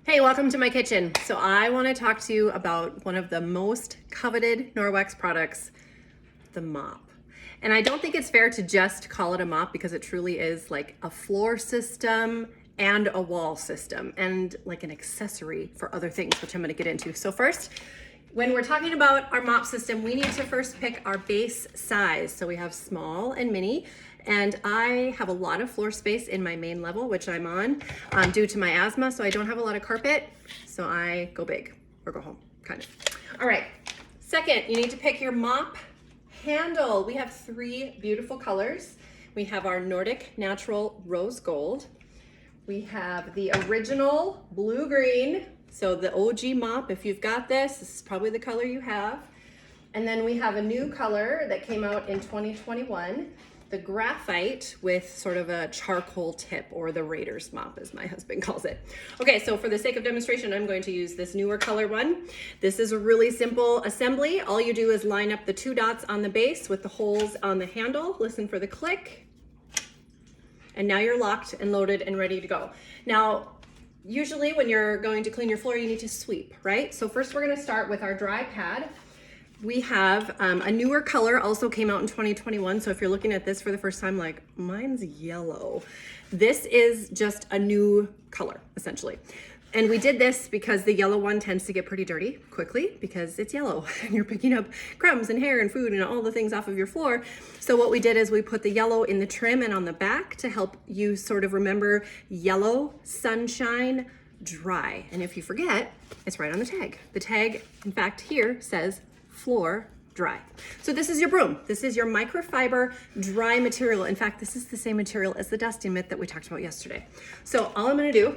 Hey, welcome to my kitchen. So I want to talk to you about one of the most coveted Norwex products, the mop. And I don't think it's fair to just call it a mop because it truly is like a floor system and a wall system and like an accessory for other things, which I'm going to get into. So first, when we're talking about our mop system, we need to first pick our base size. So we have small and mini. And I have a lot of floor space in my main level, which I'm on due to my asthma. So I don't have a lot of carpet. So I go big or go home, kind of. All right. Second, you need to pick your mop handle. We have 3 beautiful colors. We have our Nordic Natural Rose Gold. We have the original blue-green. So the OG mop, if you've got this is probably the color you have. And then we have a new color that came out in 2021. The graphite with sort of a charcoal tip, or the Raiders mop as my husband calls it. Okay, so for the sake of demonstration, I'm going to use this newer color one. This is a really simple assembly. All you do is line up the 2 dots on the base with the holes on the handle. Listen for the click. And now you're locked and loaded and ready to go. Now, usually when you're going to clean your floor, you need to sweep, right? So first we're gonna start with our dry pad. We have a newer color, also came out in 2021. So if you're looking at this for the first time, like mine's yellow. This is just a new color, essentially. And we did this because the yellow one tends to get pretty dirty quickly because it's yellow and you're picking up crumbs and hair and food and all the things off of your floor. So what we did is we put the yellow in the trim and on the back to help you sort of remember yellow, sunshine, dry. And if you forget, it's right on the tag. The tag, in fact, here says floor dry. So this is your broom. This is your microfiber dry material. In fact, this is the same material as the dusting mitt that we talked about yesterday. So all I'm gonna do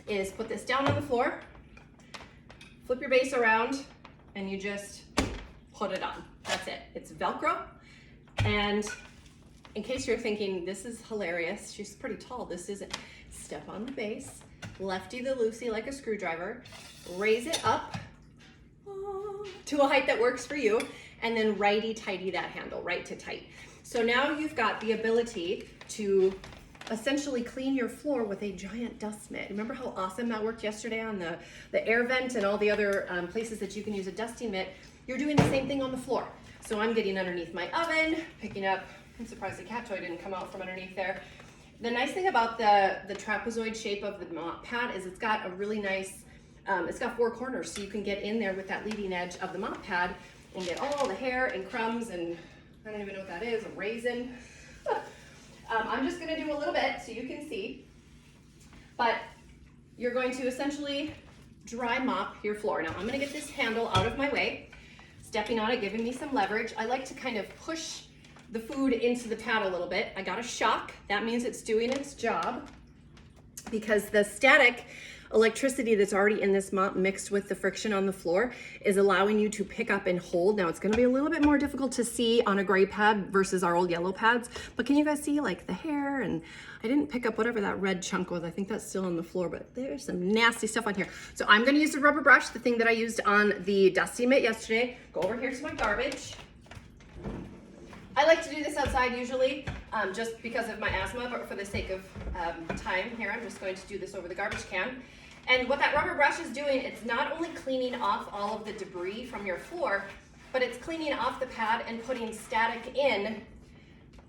is put this down on the floor, flip your base around, and you just put it on. That's it. It's Velcro. And in case you're thinking, this is hilarious, she's pretty tall, this isn't. Step on the base, lefty the loosey like a screwdriver, raise it up to a height that works for you, and then righty tighty that handle, right to tight. So now you've got the ability to essentially clean your floor with a giant dust mitt. Remember how awesome that worked yesterday on the air vent and all the other places that you can use a dusting mitt? You're doing the same thing on the floor. So I'm getting underneath my oven, picking up, I'm surprised the cat toy didn't come out from underneath there. The nice thing about the trapezoid shape of the mop pad is it's got a really nice, it's got 4 corners, so you can get in there with that leading edge of the mop pad and get all the hair and crumbs and I don't even know what that is, a raisin. I'm just gonna do a little bit so you can see, but you're going to essentially dry mop your floor. Now I'm gonna get this handle out of my way, stepping on it, giving me some leverage. I like to kind of push the food into the pad a little bit. I got a shock, that means it's doing its job because the static electricity that's already in this mop mixed with the friction on the floor is allowing you to pick up and hold. Now it's gonna be a little bit more difficult to see on a gray pad versus our old yellow pads, but can you guys see like the hair? And I didn't pick up whatever that red chunk was. I think that's still on the floor, but there's some nasty stuff on here. So I'm gonna use the rubber brush, the thing that I used on the dusting mitt yesterday. Go over here to my garbage. I like to do this outside usually, just because of my asthma, but for the sake of time here, I'm just going to do this over the garbage can. And what that rubber brush is doing, it's not only cleaning off all of the debris from your floor, but it's cleaning off the pad and putting static in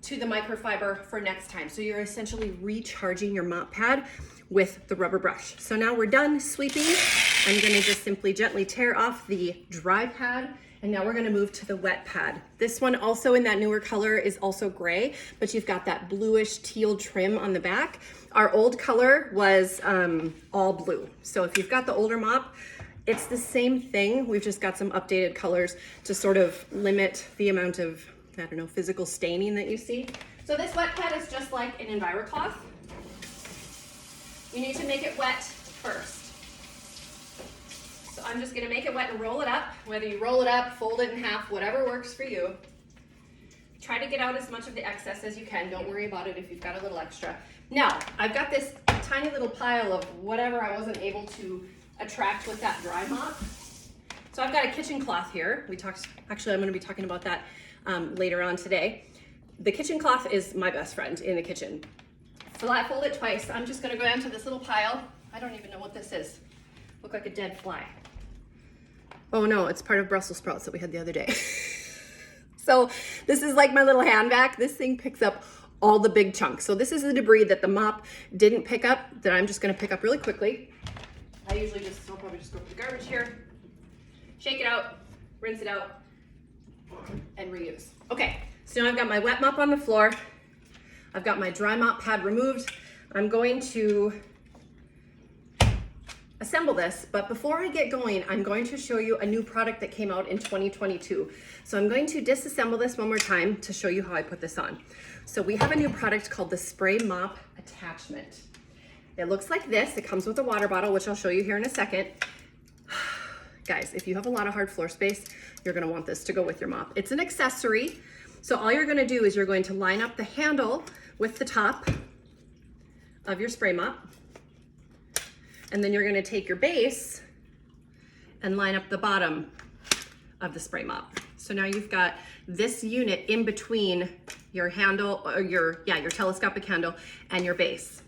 to the microfiber for next time. So you're essentially recharging your mop pad with the rubber brush. So now we're done sweeping. I'm gonna just simply gently tear off the dry pad. And now we're gonna move to the wet pad. This one also in that newer color is also gray, but you've got that bluish teal trim on the back. Our old color was all blue. So if you've got the older mop, it's the same thing. We've just got some updated colors to sort of limit the amount of, I don't know, physical staining that you see. So this wet pad is just like an EnviroCloth. You need to make it wet first. So I'm just gonna make it wet and roll it up. Whether you roll it up, fold it in half, whatever works for you. Try to get out as much of the excess as you can. Don't worry about it if you've got a little extra. Now, I've got this tiny little pile of whatever I wasn't able to attract with that dry mop. So I've got a kitchen cloth here. Actually, I'm gonna be talking about that later on today. The kitchen cloth is my best friend in the kitchen. fold it twice. I'm just gonna go down to this little pile. I don't even know what this is. Look like a dead fly. Oh no, it's part of Brussels sprouts that we had the other day. So this is like my little hand vac. This thing picks up all the big chunks. So this is the debris that the mop didn't pick up that I'm just gonna pick up really quickly. I'll probably just go for the garbage here. Shake it out, rinse it out, and reuse. Okay, so now I've got my wet mop on the floor. I've got my dry mop pad removed. I'm going to assemble this, but before I get going, I'm going to show you a new product that came out in 2022. So I'm going to disassemble this one more time to show you how I put this on. So we have a new product called the Spray Mop attachment. It looks like this. It comes with a water bottle, which I'll show you here in a second. Guys, if you have a lot of hard floor space, you're gonna want this to go with your mop. It's an accessory. So all you're gonna do is you're going to line up the handle with the top of your spray mop. And then you're gonna take your base and line up the bottom of the spray mop. So now you've got this unit in between your handle, or your telescopic handle and your base.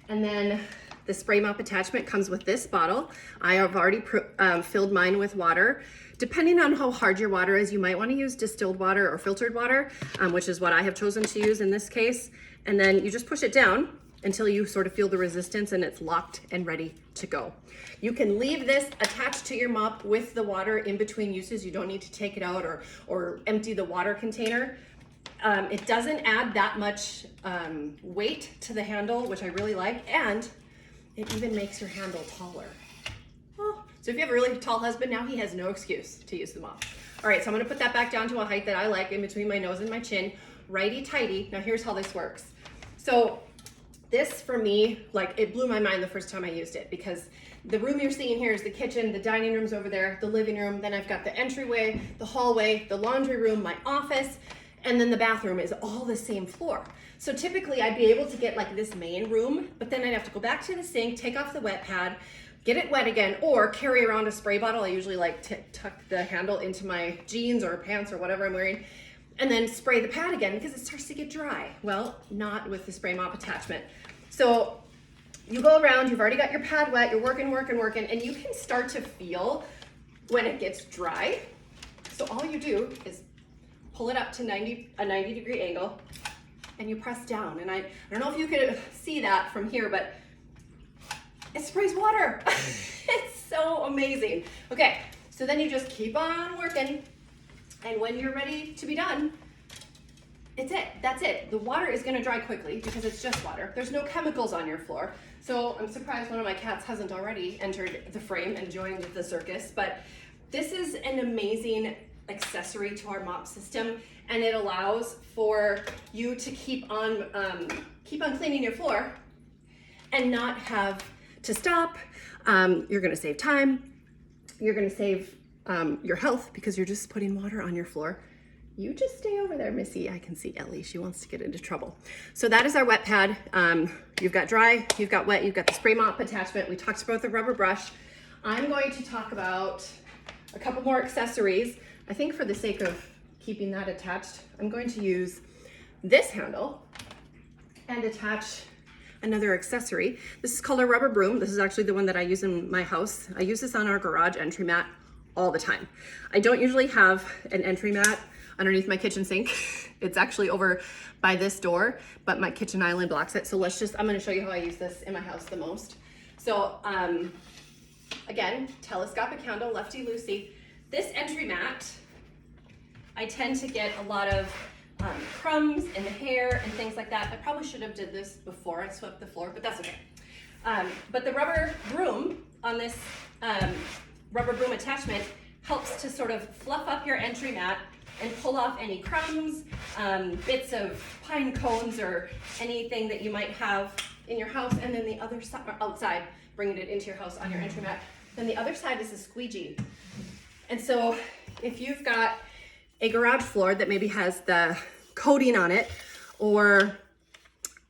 And then the spray mop attachment comes with this bottle. I have already filled mine with water. Depending on how hard your water is, you might wanna use distilled water or filtered water, which is what I have chosen to use in this case. And then you just push it down until you sort of feel the resistance and it's locked and ready to go. You can leave this attached to your mop with the water in between uses. You don't need to take it out or empty the water container. It doesn't add that much weight to the handle, which I really like, and it even makes your handle taller. Oh, so if you have a really tall husband, now he has no excuse to use the mop. All right, so I'm gonna put that back down to a height that I like, in between my nose and my chin, righty-tighty. Now here's how this works. So this, for me, like, it blew my mind the first time I used it, because the room you're seeing here is the kitchen, the dining room's over there, the living room, then I've got the entryway, the hallway, the laundry room, my office, and then the bathroom is all the same floor. So typically I'd be able to get like this main room, but then I'd have to go back to the sink, take off the wet pad, get it wet again, or carry around a spray bottle. I usually like to tuck the handle into my jeans or pants or whatever I'm wearing, and then spray the pad again because it starts to get dry. Well, not with the spray mop attachment. So you go around, you've already got your pad wet, you're working, and you can start to feel when it gets dry. So all you do is pull it up to a 90-degree angle, and you press down. And I don't know if you can see that from here, but it sprays water. It's so amazing. Okay, so then you just keep on working, and when you're ready to be done, that's it. The water is gonna dry quickly because it's just water. There's no chemicals on your floor. So I'm surprised one of my cats hasn't already entered the frame and joined the circus, but this is an amazing accessory to our mop system, and it allows for you to keep on cleaning your floor and not have to stop. You're gonna save time. You're gonna save your health because you're just putting water on your floor. You just stay over there, Missy. I can see Ellie, she wants to get into trouble. So that is our wet pad. You've got dry, you've got wet, you've got the spray mop attachment. We talked about the rubber brush. I'm going to talk about a couple more accessories. I think for the sake of keeping that attached, I'm going to use this handle and attach another accessory. This is called a rubber broom. This is actually the one that I use in my house. I use this on our garage entry mat all the time. I don't usually have an entry mat underneath my kitchen sink. It's actually over by this door, but my kitchen island blocks it. So I'm gonna show you how I use this in my house the most. So again, telescopic handle, lefty-loosey. This entry mat, I tend to get a lot of crumbs in the hair and things like that. I probably should have did this before I swept the floor, but that's okay. But the rubber broom on this rubber broom attachment helps to sort of fluff up your entry mat and pull off any crumbs, bits of pine cones, or anything that you might have in your house. And then the other side, outside, bringing it into your house on your entry mat. Then the other side is a squeegee. And so if you've got a garage floor that maybe has the coating on it, or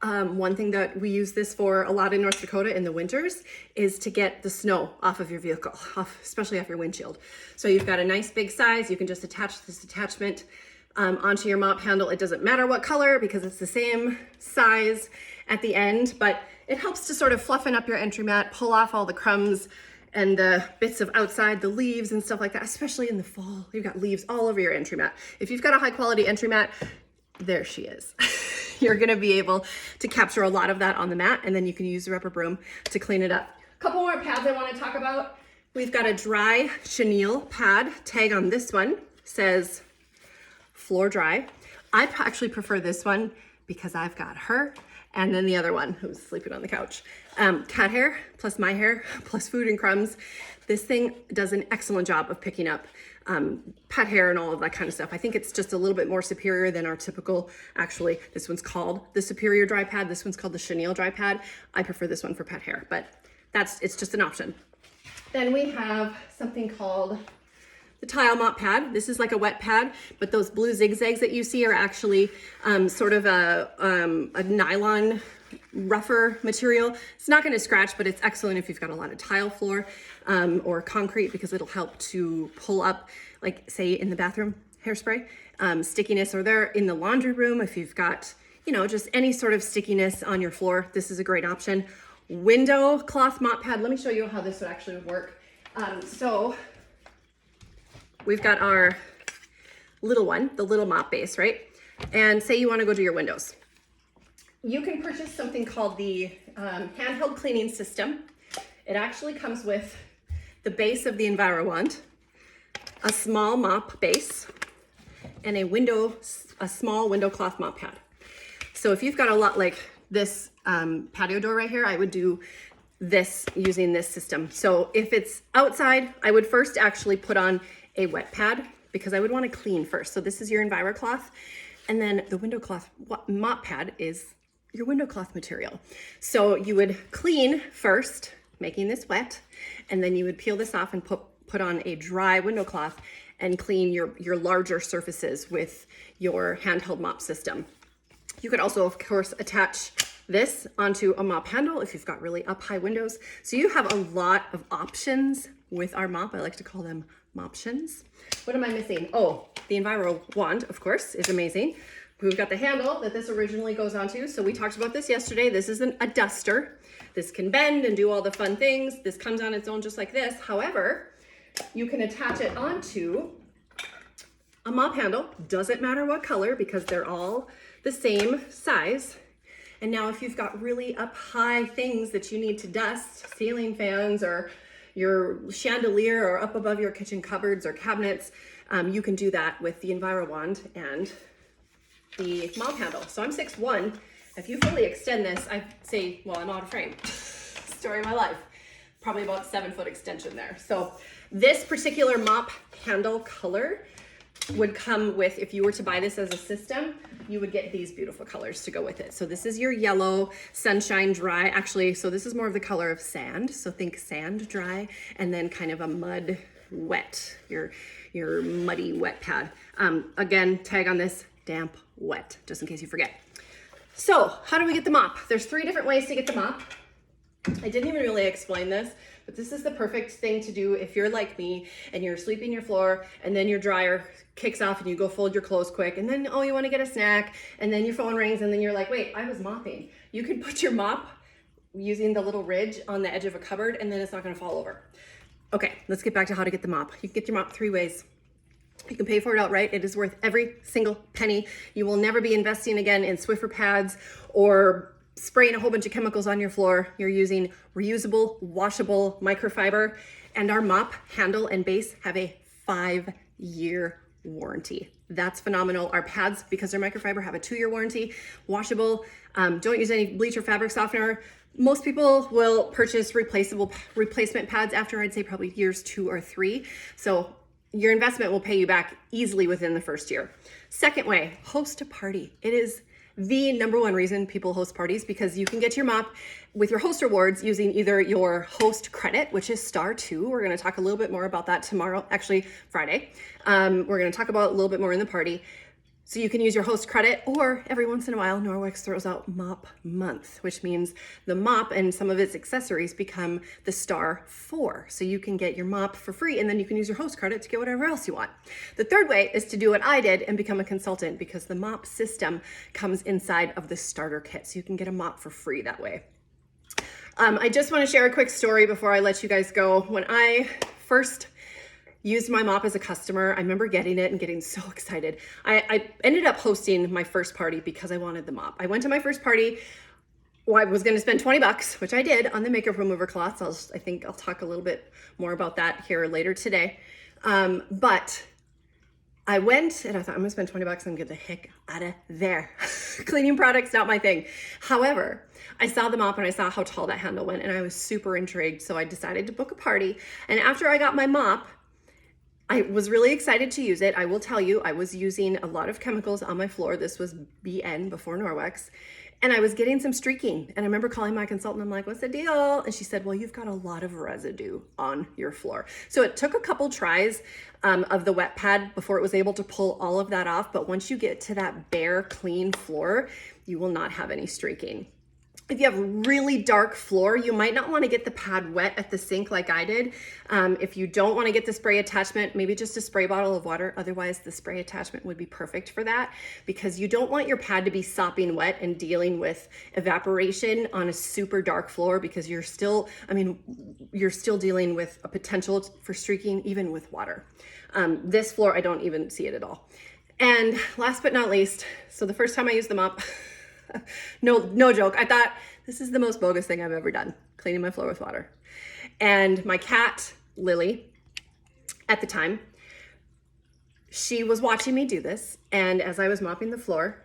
one thing that we use this for a lot in North Dakota in the winters is to get the snow off of your vehicle, especially off your windshield. So you've got a nice big size. You can just attach this attachment onto your mop handle. It doesn't matter what color because it's the same size, at the end, but it helps to sort of fluffen up your entry mat, pull off all the crumbs and the bits of outside, the leaves and stuff like that, especially in the fall. You've got leaves all over your entry mat. If you've got a high quality entry mat, there she is. You're gonna be able to capture a lot of that on the mat, and then you can use the rubber broom to clean it up. A couple more pads I wanna talk about. We've got a dry chenille pad. Tag on this one says floor dry. I actually prefer this one because I've got her, and then the other one who's sleeping on the couch. Cat hair plus my hair plus food and crumbs. This thing does an excellent job of picking up pet hair and all of that kind of stuff. I think it's just a little bit more superior than our typical, actually, this one's called the Superior Dry Pad. This one's called the Chenille Dry Pad. I prefer this one for pet hair, but it's just an option. Then we have something called the Tile Mop Pad. This is like a wet pad, but those blue zigzags that you see are actually sort of a nylon rougher material. It's not going to scratch, but it's excellent if you've got a lot of tile floor or concrete, because it'll help to pull up, like say in the bathroom, hairspray, stickiness, or there in the laundry room. If you've got, you know, just any sort of stickiness on your floor, this is a great option. Window cloth mop pad. Let me show you how this would actually work. So we've got our little one, the little mop base, right? And say you want to go do your windows. You can purchase something called the handheld cleaning system. It actually comes with the base of the EnviroWand, a small mop base, and a small window cloth mop pad. So if you've got a lot like this patio door right here, I would do this using this system. So if it's outside, I would first actually put on a wet pad because I would want to clean first. So this is your EnviroCloth, and then the window cloth mop pad is your window cloth material. So you would clean first, making this wet, and then you would peel this off and put on a dry window cloth and clean your larger surfaces with your handheld mop system. You could also, of course, attach this onto a mop handle if you've got really up high windows. So you have a lot of options with our mop. I like to call them moptions. What am I missing? Oh, the EnviroWand, of course, is amazing. We've got the handle that this originally goes onto. So we talked about this yesterday. This is a duster. This can bend and do all the fun things. This comes on its own just like this. However, you can attach it onto a mop handle. Doesn't matter what color because they're all the same size. And now if you've got really up high things that you need to dust, ceiling fans or your chandelier or up above your kitchen cupboards or cabinets, you can do that with the EnviroWand and the mop handle. So I'm 6'1". If you fully extend this, I'd say, well, I'm out of frame. Story of my life. Probably about 7-foot extension there. So this particular mop handle color would come with, if you were to buy this as a system, you would get these beautiful colors to go with it. So this is your yellow sunshine dry. Actually, so this is more of the color of sand. So think sand dry, and then kind of a mud wet, your muddy wet pad. Again, tag on this, damp wet, just in case you forget. So how do we get the mop? There's 3 different ways to get the mop. I didn't even really explain this, but this is the perfect thing to do if you're like me and you're sweeping your floor and then your dryer kicks off and you go fold your clothes quick, and then, oh, you want to get a snack, and then your phone rings, and then you're like, wait, I was mopping. You can put your mop using the little ridge on the edge of a cupboard, and then it's not going to fall over. Okay, let's get back to how to get the mop. You can get your mop 3 ways. You can pay for it outright. It is worth every single penny. You will never be investing again in Swiffer pads or spraying a whole bunch of chemicals on your floor. You're using reusable, washable microfiber, and our mop handle and base have a 5-year warranty. That's phenomenal. Our pads, because they're microfiber, have a 2-year warranty. Washable, don't use any bleach or fabric softener. Most people will purchase replacement pads after, I'd say, probably years 2 or 3. So your investment will pay you back easily within the first year. Second way, host a party. It is the #1 reason people host parties, because you can get your mop with your host rewards using either your host credit, which is *2. We're going to talk a little bit more about that tomorrow, actually Friday. We're going to talk about a little bit more in the party. So you can use your host credit, or every once in a while, Norwex throws out Mop Month, which means the mop and some of its accessories become the star 4. So you can get your mop for free, and then you can use your host credit to get whatever else you want. The third way is to do what I did and become a consultant, because the mop system comes inside of the starter kit. So you can get a mop for free that way. I just want to share a quick story before I let you guys go. When I first used my mop as a customer, I remember getting it and getting so excited. I ended up hosting my first party because I wanted the mop. I went to my first party. Well, I was going to spend 20 bucks, which I did, on the makeup remover cloths. I think I'll talk a little bit more about that here later today. But I went and I thought, I'm going to spend 20 bucks and get the heck out of there. Cleaning products, not my thing. However, I saw the mop and I saw how tall that handle went, and I was super intrigued. So I decided to book a party. And after I got my mop, I was really excited to use it. I will tell you, I was using a lot of chemicals on my floor. This was BN before Norwex. And I was getting some streaking. And I remember calling my consultant. I'm like, what's the deal? And she said, well, you've got a lot of residue on your floor. So it took a couple tries of the wet pad before it was able to pull all of that off. But once you get to that bare, clean floor, you will not have any streaking. If you have a really dark floor, you might not want to get the pad wet at the sink like I did. If you don't want to get the spray attachment, maybe just a spray bottle of water. Otherwise, the spray attachment would be perfect for that, because you don't want your pad to be sopping wet and dealing with evaporation on a super dark floor, because you're still dealing with a potential for streaking even with water. This floor, I don't even see it at all. And last but not least, so the first time I used the mop, no joke, I thought, this is the most bogus thing I've ever done, cleaning my floor with water. And my cat, Lily, at the time, she was watching me do this. And as I was mopping the floor,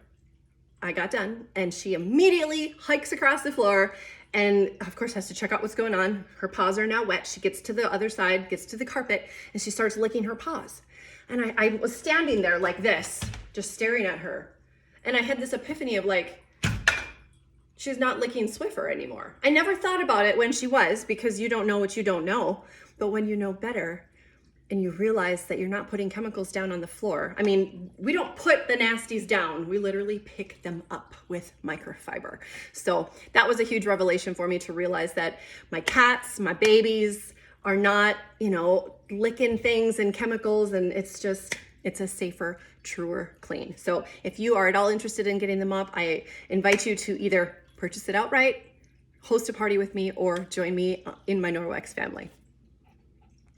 I got done, and she immediately hikes across the floor and of course has to check out what's going on. Her paws are now wet. She gets to the other side, gets to the carpet, and she starts licking her paws. And I was standing there like this, just staring at her. And I had this epiphany of like, she's not licking Swiffer anymore. I never thought about it when she was, because you don't know what you don't know. But when you know better and you realize that you're not putting chemicals down on the floor. I mean, we don't put the nasties down. We literally pick them up with microfiber. So that was a huge revelation for me, to realize that my cats, my babies are not, licking things and chemicals, and it's a safer, truer clean. So if you are at all interested in getting the mop, I invite you to either purchase it outright, host a party with me, or join me in my Norwex family.